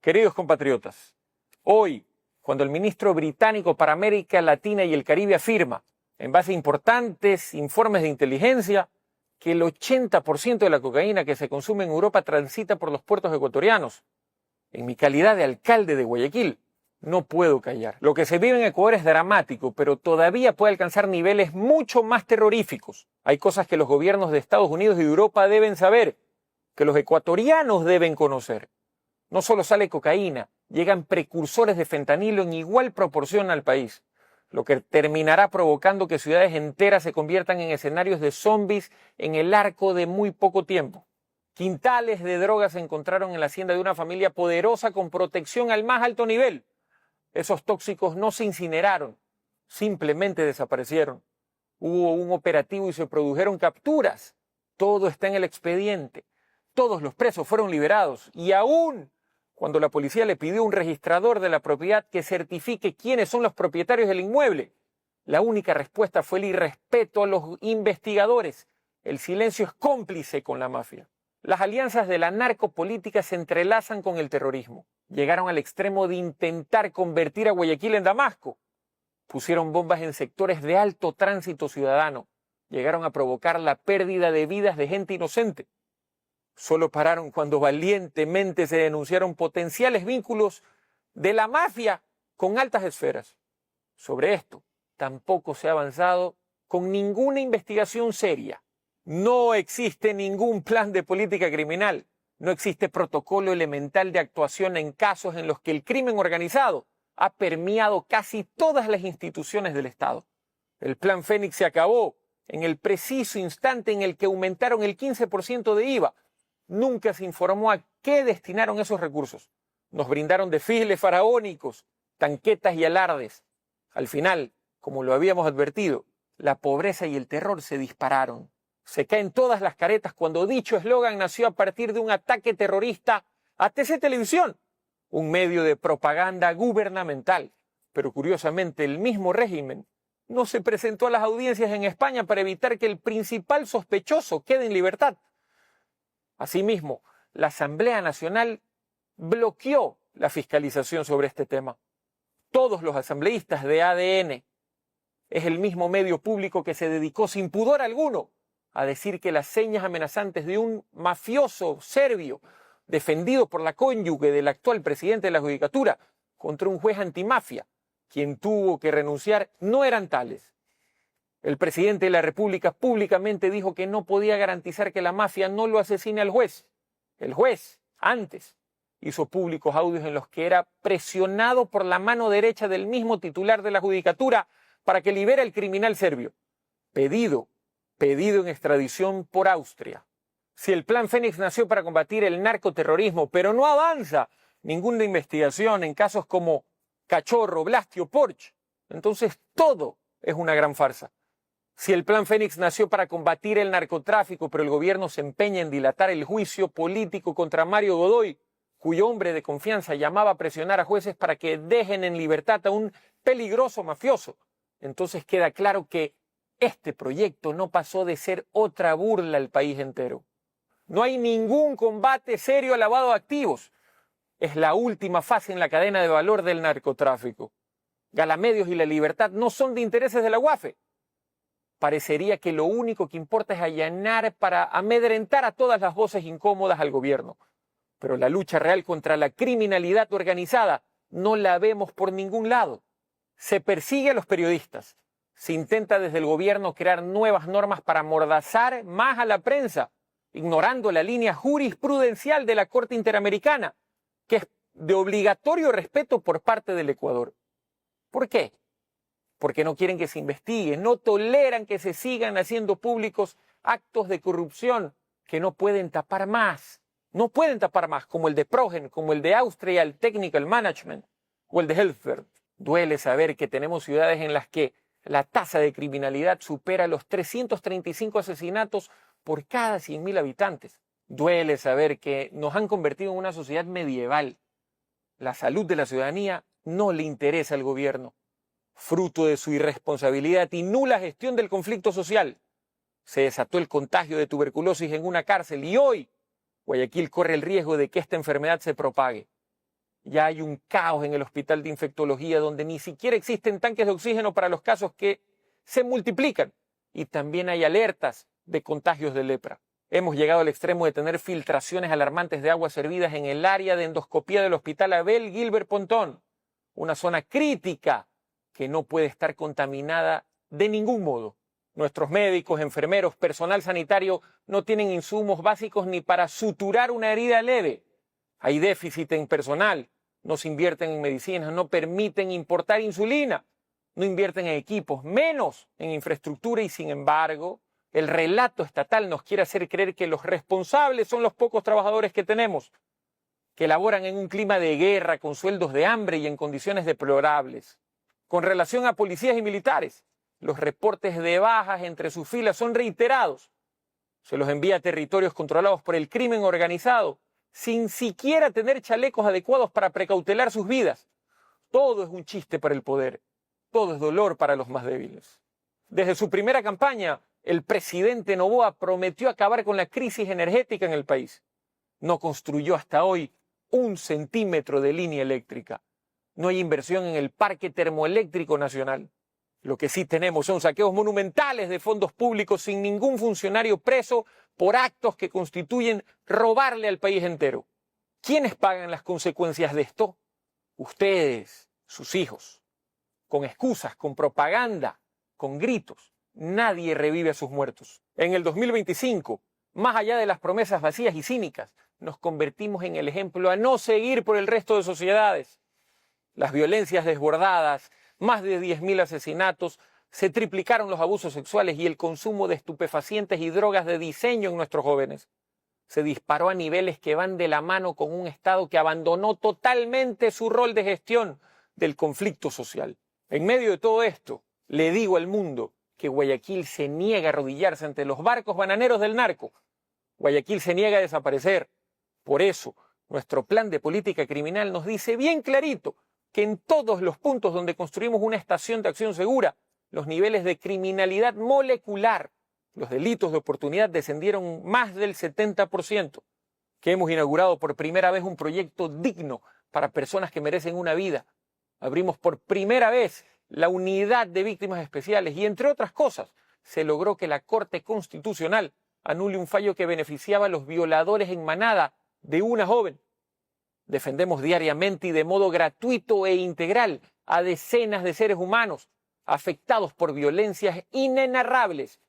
Queridos compatriotas, hoy, cuando el ministro británico para América Latina y el Caribe afirma, en base a importantes informes de inteligencia, que el 80% de la cocaína que se consume en Europa transita por los puertos ecuatorianos, en mi calidad de alcalde de Guayaquil, no puedo callar. Lo que se vive en Ecuador es dramático, pero todavía puede alcanzar niveles mucho más terroríficos. Hay cosas que los gobiernos de Estados Unidos y de Europa deben saber, que los ecuatorianos deben conocer. No solo sale cocaína, llegan precursores de fentanilo en igual proporción al país, lo que terminará provocando que ciudades enteras se conviertan en escenarios de zombies en el arco de muy poco tiempo. Quintales de drogas se encontraron en la hacienda de una familia poderosa con protección al más alto nivel. Esos tóxicos no se incineraron, simplemente desaparecieron. Hubo un operativo y se produjeron capturas. Todo está en el expediente. Todos los presos fueron liberados y aún cuando la policía le pidió a un registrador de la propiedad que certifique quiénes son los propietarios del inmueble, la única respuesta fue el irrespeto a los investigadores. El silencio es cómplice con la mafia. Las alianzas de la narcopolítica se entrelazan con el terrorismo. Llegaron al extremo de intentar convertir a Guayaquil en Damasco. Pusieron bombas en sectores de alto tránsito ciudadano. Llegaron a provocar la pérdida de vidas de gente inocente. Solo pararon cuando valientemente se denunciaron potenciales vínculos de la mafia con altas esferas. Sobre esto tampoco se ha avanzado con ninguna investigación seria. No existe ningún plan de política criminal. No existe protocolo elemental de actuación en casos en los que el crimen organizado ha permeado casi todas las instituciones del Estado. El Plan Fénix se acabó en el preciso instante en el que aumentaron el 15% de IVA. Nunca se informó a qué destinaron esos recursos. Nos brindaron desfiles faraónicos, tanquetas y alardes. Al final, como lo habíamos advertido, la pobreza y el terror se dispararon. Se caen todas las caretas cuando dicho eslogan nació a partir de un ataque terrorista a TC Televisión, un medio de propaganda gubernamental. Pero curiosamente el mismo régimen no se presentó a las audiencias en España para evitar que el principal sospechoso quede en libertad. Asimismo, la Asamblea Nacional bloqueó la fiscalización sobre este tema. Todos los asambleístas de ADN es el mismo medio público que se dedicó sin pudor alguno a decir que las señas amenazantes de un mafioso serbio defendido por la cónyuge del actual presidente de la Judicatura contra un juez antimafia, quien tuvo que renunciar, no eran tales. El presidente de la República públicamente dijo que no podía garantizar que la mafia no lo asesine al juez. El juez, antes, hizo públicos audios en los que era presionado por la mano derecha del mismo titular de la Judicatura para que libere al criminal serbio. Pedido en extradición por Austria. Si el Plan Fénix nació para combatir el narcoterrorismo, pero no avanza ninguna investigación en casos como Cachorro, Blastio, Porsche, entonces todo es una gran farsa. Si el Plan Fénix nació para combatir el narcotráfico, pero el gobierno se empeña en dilatar el juicio político contra Mario Godoy, cuyo hombre de confianza llamaba a presionar a jueces para que dejen en libertad a un peligroso mafioso, entonces queda claro que este proyecto no pasó de ser otra burla al país entero. No hay ningún combate serio al lavado de activos. Es la última fase en la cadena de valor del narcotráfico. Galamedios y la libertad no son de intereses de la UAFE. Parecería que lo único que importa es allanar para amedrentar a todas las voces incómodas al gobierno. Pero la lucha real contra la criminalidad organizada no la vemos por ningún lado. Se persigue a los periodistas. Se intenta desde el gobierno crear nuevas normas para amordazar más a la prensa, ignorando la línea jurisprudencial de la Corte Interamericana, que es de obligatorio respeto por parte del Ecuador. ¿Por qué? Porque no quieren que se investigue, no toleran que se sigan haciendo públicos actos de corrupción que no pueden tapar más. No pueden tapar más, como el de Progen, como el de Austria Technical Management o el de Helfer. Duele saber que tenemos ciudades en las que la tasa de criminalidad supera los 335 asesinatos por cada 100.000 habitantes. Duele saber que nos han convertido en una sociedad medieval. La salud de la ciudadanía no le interesa al gobierno. Fruto de su irresponsabilidad y nula gestión del conflicto social, se desató el contagio de tuberculosis en una cárcel y hoy Guayaquil corre el riesgo de que esta enfermedad se propague. Ya hay un caos en el hospital de infectología donde ni siquiera existen tanques de oxígeno para los casos que se multiplican. Y también hay alertas de contagios de lepra. Hemos llegado al extremo de tener filtraciones alarmantes de aguas servidas en el área de endoscopía del hospital Abel Gilbert Pontón, una zona crítica que no puede estar contaminada de ningún modo. Nuestros médicos, enfermeros, personal sanitario no tienen insumos básicos ni para suturar una herida leve. Hay déficit en personal, no se invierten en medicinas, no permiten importar insulina, no invierten en equipos, menos en infraestructura y sin embargo, el relato estatal nos quiere hacer creer que los responsables son los pocos trabajadores que tenemos, que laboran en un clima de guerra, con sueldos de hambre y en condiciones deplorables. Con relación a policías y militares, los reportes de bajas entre sus filas son reiterados. Se los envía a territorios controlados por el crimen organizado, sin siquiera tener chalecos adecuados para precautelar sus vidas. Todo es un chiste para el poder, todo es dolor para los más débiles. Desde su primera campaña, el presidente Noboa prometió acabar con la crisis energética en el país. No construyó hasta hoy 1 centímetro de línea eléctrica. No hay inversión en el parque termoeléctrico nacional. Lo que sí tenemos son saqueos monumentales de fondos públicos sin ningún funcionario preso por actos que constituyen robarle al país entero. ¿Quiénes pagan las consecuencias de esto? Ustedes, sus hijos. Con excusas, con propaganda, con gritos. Nadie revive a sus muertos. En el 2025, más allá de las promesas vacías y cínicas, nos convertimos en el ejemplo a no seguir por el resto de sociedades. Las violencias desbordadas, más de 10.000 asesinatos, se triplicaron los abusos sexuales y el consumo de estupefacientes y drogas de diseño en nuestros jóvenes. Se disparó a niveles que van de la mano con un Estado que abandonó totalmente su rol de gestión del conflicto social. En medio de todo esto, le digo al mundo que Guayaquil se niega a arrodillarse ante los barcos bananeros del narco. Guayaquil se niega a desaparecer. Por eso, nuestro plan de política criminal nos dice bien clarito que en todos los puntos donde construimos una estación de acción segura, los niveles de criminalidad molecular, los delitos de oportunidad descendieron más del 70%, que hemos inaugurado por primera vez un proyecto digno para personas que merecen una vida. Abrimos por primera vez la unidad de víctimas especiales y, entre otras cosas, se logró que la Corte Constitucional anule un fallo que beneficiaba a los violadores en manada de una joven. Defendemos diariamente y de modo gratuito e integral a decenas de seres humanos afectados por violencias inenarrables.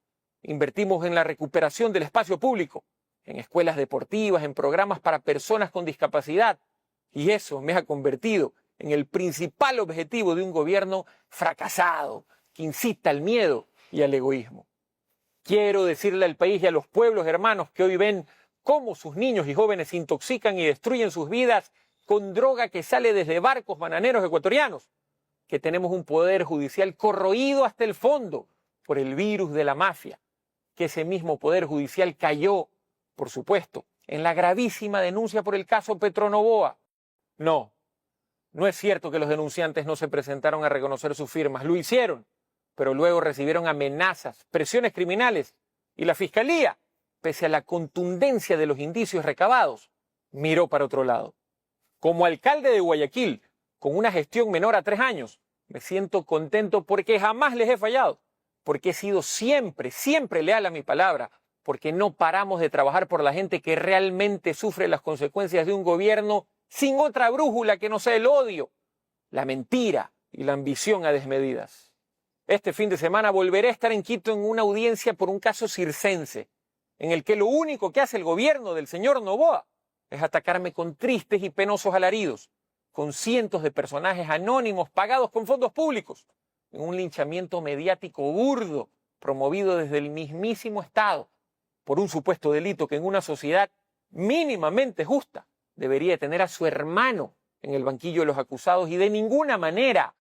Invertimos en la recuperación del espacio público, en escuelas deportivas, en programas para personas con discapacidad. Y eso me ha convertido en el principal objetivo de un gobierno fracasado, que incita al miedo y al egoísmo. Quiero decirle al país y a los pueblos hermanos que hoy ven cómo sus niños y jóvenes se intoxican y destruyen sus vidas con droga que sale desde barcos bananeros ecuatorianos, que tenemos un poder judicial corroído hasta el fondo por el virus de la mafia, que ese mismo poder judicial cayó, por supuesto, en la gravísima denuncia por el caso Petronovoa. No es cierto que los denunciantes no se presentaron a reconocer sus firmas, lo hicieron, pero luego recibieron amenazas, presiones criminales y la Fiscalía, pese a la contundencia de los indicios recabados, miró para otro lado. Como alcalde de Guayaquil, con una gestión menor a 3 años, me siento contento porque jamás les he fallado, porque he sido siempre leal a mi palabra, porque no paramos de trabajar por la gente que realmente sufre las consecuencias de un gobierno sin otra brújula que no sea el odio, la mentira y la ambición a desmedidas. Este fin de semana volveré a estar en Quito en una audiencia por un caso circense, en el que lo único que hace el gobierno del señor Noboa es atacarme con tristes y penosos alaridos, con cientos de personajes anónimos pagados con fondos públicos, en un linchamiento mediático burdo promovido desde el mismísimo Estado por un supuesto delito que en una sociedad mínimamente justa debería tener a su hermano en el banquillo de los acusados y de ninguna manera